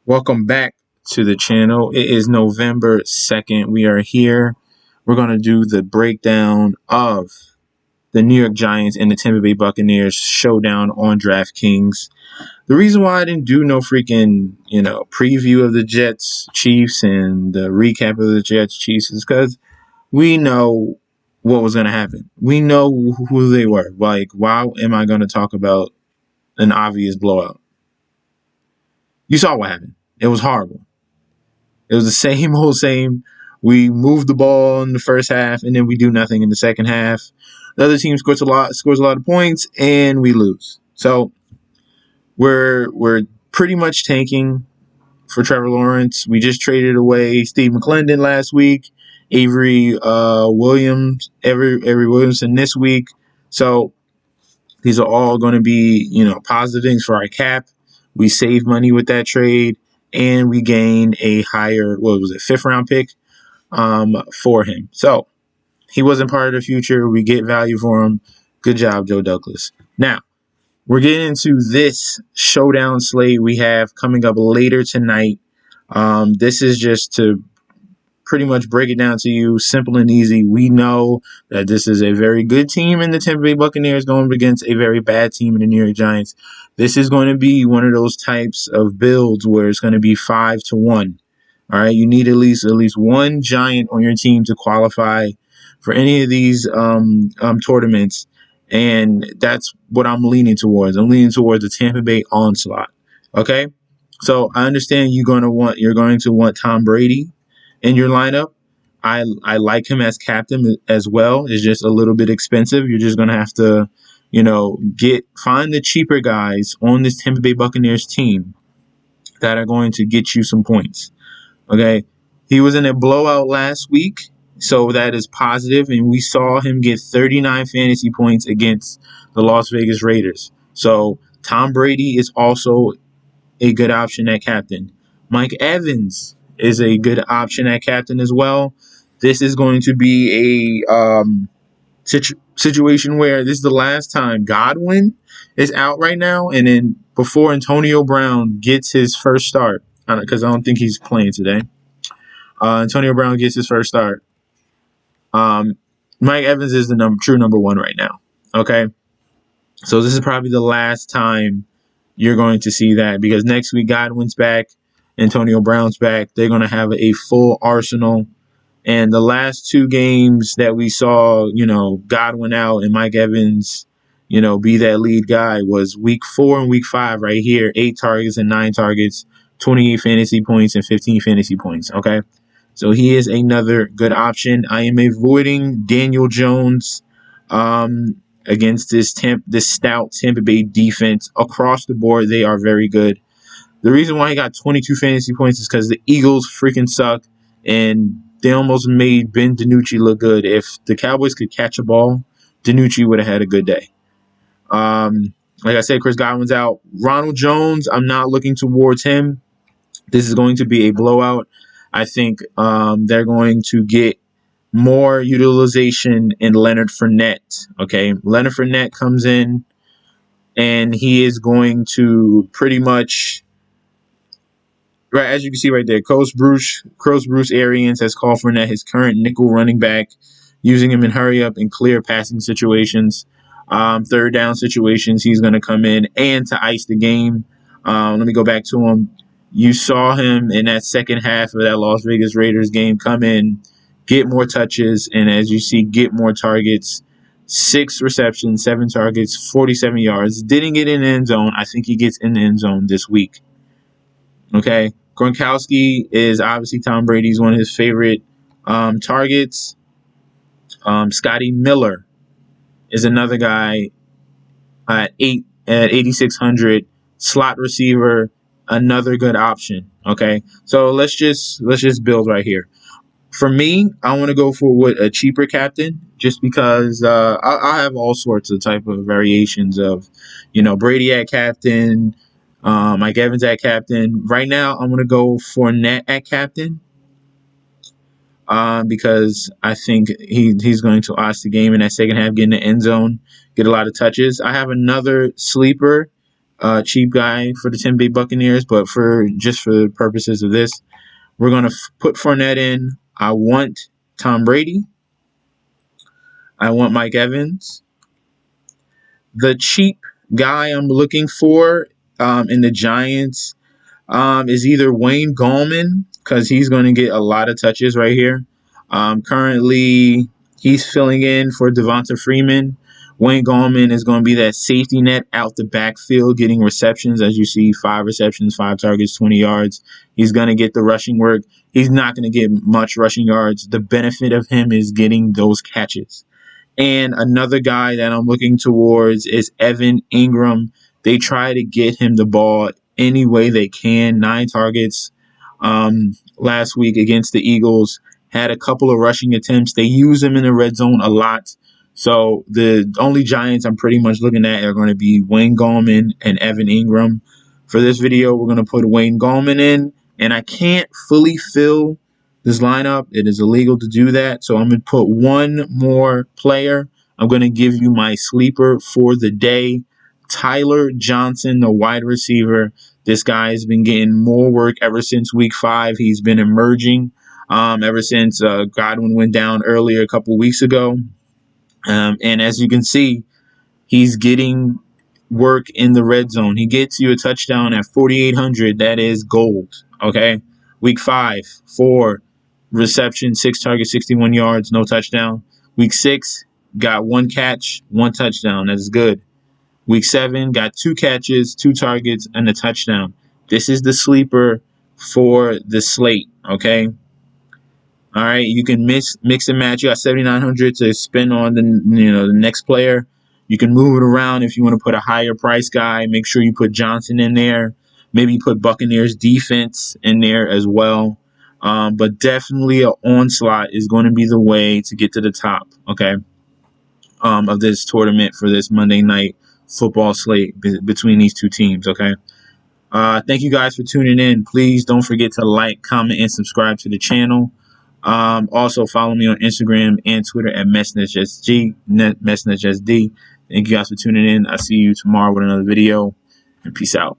Welcome back to the channel. It is November 2nd. We are here. We're going to do the breakdown of the New York Giants and the Tampa Bay Buccaneers showdown on Draftkings. The reason why I didn't do no freaking, preview of the Jets Chiefs and the recap of the Jets Chiefs is because we know what was going to happen. We know who they were. Like, why am I going to talk about an obvious blowout? You saw what happened. It was horrible. It was the same old same. We move the ball in the first half, and then we do nothing in the second half. The other team scores a lot of points, and we lose. So we're pretty much tanking for Trevor Lawrence. We just traded away Steve McClendon last week, Avery Williamson this week. So these are all going to be positive things for our cap. We save money with that trade, and we gain a higher, fifth round pick for him. So he wasn't part of the future. We get value for him. Good job, Joe Douglas. Now, we're getting into this showdown slate we have coming up later tonight. This is just to pretty much break it down to you, simple and easy. We know that this is a very good team in the Tampa Bay Buccaneers going against a very bad team in the New York Giants. This is going to be one of those types of builds where it's going to be 5-1. All right, you need at least one Giant on your team to qualify for any of these tournaments, and that's what I'm leaning towards. I'm leaning towards the Tampa Bay onslaught. Okay, so I understand you're going to want Tom Brady in your lineup. I like him as captain as well. It's just a little bit expensive. You're just going to have to, find the cheaper guys on this Tampa Bay Buccaneers team that are going to get you some points. Okay, he was in a blowout last week, so that is positive, and we saw him get 39 fantasy points against the Las Vegas Raiders. So Tom Brady is also a good option at captain. Mike Evans is a good option at captain as well. This is going to be a situation where this is the last time Godwin is out right now, and then before Antonio Brown gets his first start, because I don't think he's playing today. Antonio Brown gets his first start. Mike Evans is the true number one right now. Okay, so this is probably the last time you're going to see that, because next week Godwin's back, Antonio Brown's back. They're going to have a full arsenal. And the last two games that we saw, Godwin out and Mike Evans, be that lead guy was week 4 and week 5 right here. 8 targets and 9 targets, 28 fantasy points and 15 fantasy points. Okay. So he is another good option. I am avoiding Daniel Jones against this stout Tampa Bay defense. Across the board, they are very good. The reason why he got 22 fantasy points is because the Eagles freaking suck, and they almost made Ben DiNucci look good. If the Cowboys could catch a ball, DiNucci would have had a good day. Like I said, Chris Godwin's out. Ronald Jones, I'm not looking towards him. This is going to be a blowout. I think they're going to get more utilization in Leonard Fournette. Okay, Leonard Fournette comes in, and he is going to pretty much, right, as you can see right there, Coach Bruce Arians has called Fournette his current nickel running back, using him in hurry up and clear passing situations, third down situations. He's going to come in and to ice the game. Let me go back to him. You saw him in that second half of that Las Vegas Raiders game come in, get more touches, and as you see, get more targets. 6 receptions, 7 targets, 47 yards. Didn't get in the end zone. I think he gets in the end zone this week. Okay. Gronkowski is obviously Tom Brady's one of his favorite targets. Scotty Miller is another guy at 8,600, slot receiver, another good option. Okay, so let's just build right here. For me, I want to go for a cheaper captain, just because I have all sorts of type of variations of, Brady at captain, Mike Evans at captain. Right now, I'm going to go Fournette at captain. Because I think he's going to ice the game in that second half, get in the end zone, get a lot of touches. I have another sleeper cheap guy for the Tampa Bay Buccaneers, but for the purposes of this, we're gonna put Fournette in. I want Tom Brady. I want Mike Evans. The cheap guy I'm looking for in the Giants is either Wayne Gallman, because he's going to get a lot of touches right here. Currently, he's filling in for Devonta Freeman. Wayne Gallman is going to be that safety net out the backfield, getting receptions. As you see, 5 receptions, 5 targets, 20 yards. He's going to get the rushing work. He's not going to get much rushing yards. The benefit of him is getting those catches. And another guy that I'm looking towards is Evan Ingram. They try to get him the ball any way they can. 9 targets last week against the Eagles. Had a couple of rushing attempts. They use him in the red zone a lot. So the only Giants I'm pretty much looking at are going to be Wayne Gallman and Evan Ingram. For this video, we're going to put Wayne Gallman in. And I can't fully fill this lineup. It is illegal to do that. So I'm going to put one more player. I'm going to give you my sleeper for the day. Tyler Johnson, the wide receiver. This guy has been getting more work ever since week 5. He's been emerging ever since Godwin went down earlier a couple weeks ago. And as you can see, he's getting work in the red zone. He gets you a touchdown at 4,800. That is gold. Okay. Week 5, 4 reception, 6 targets, 61 yards, no touchdown. Week 6, got 1 catch, 1 touchdown. That is good. Week 7, got 2 catches, 2 targets, and a touchdown. This is the sleeper for the slate. Okay. All right, you can mix and match. You got 7,900 to spend on the next player. You can move it around if you want to put a higher price guy. Make sure you put Johnson in there. Maybe you put Buccaneers defense in there as well. But definitely an onslaught is going to be the way to get to the top. Okay, of this tournament for this Monday night football slate between these 2 teams. Okay. Thank you guys for tuning in. Please don't forget to like, comment, and subscribe to the channel. Also follow me on Instagram and Twitter at MessNetJustG, MessNetJustD. Thank you guys for tuning in. I'll see you tomorrow with another video, and peace out.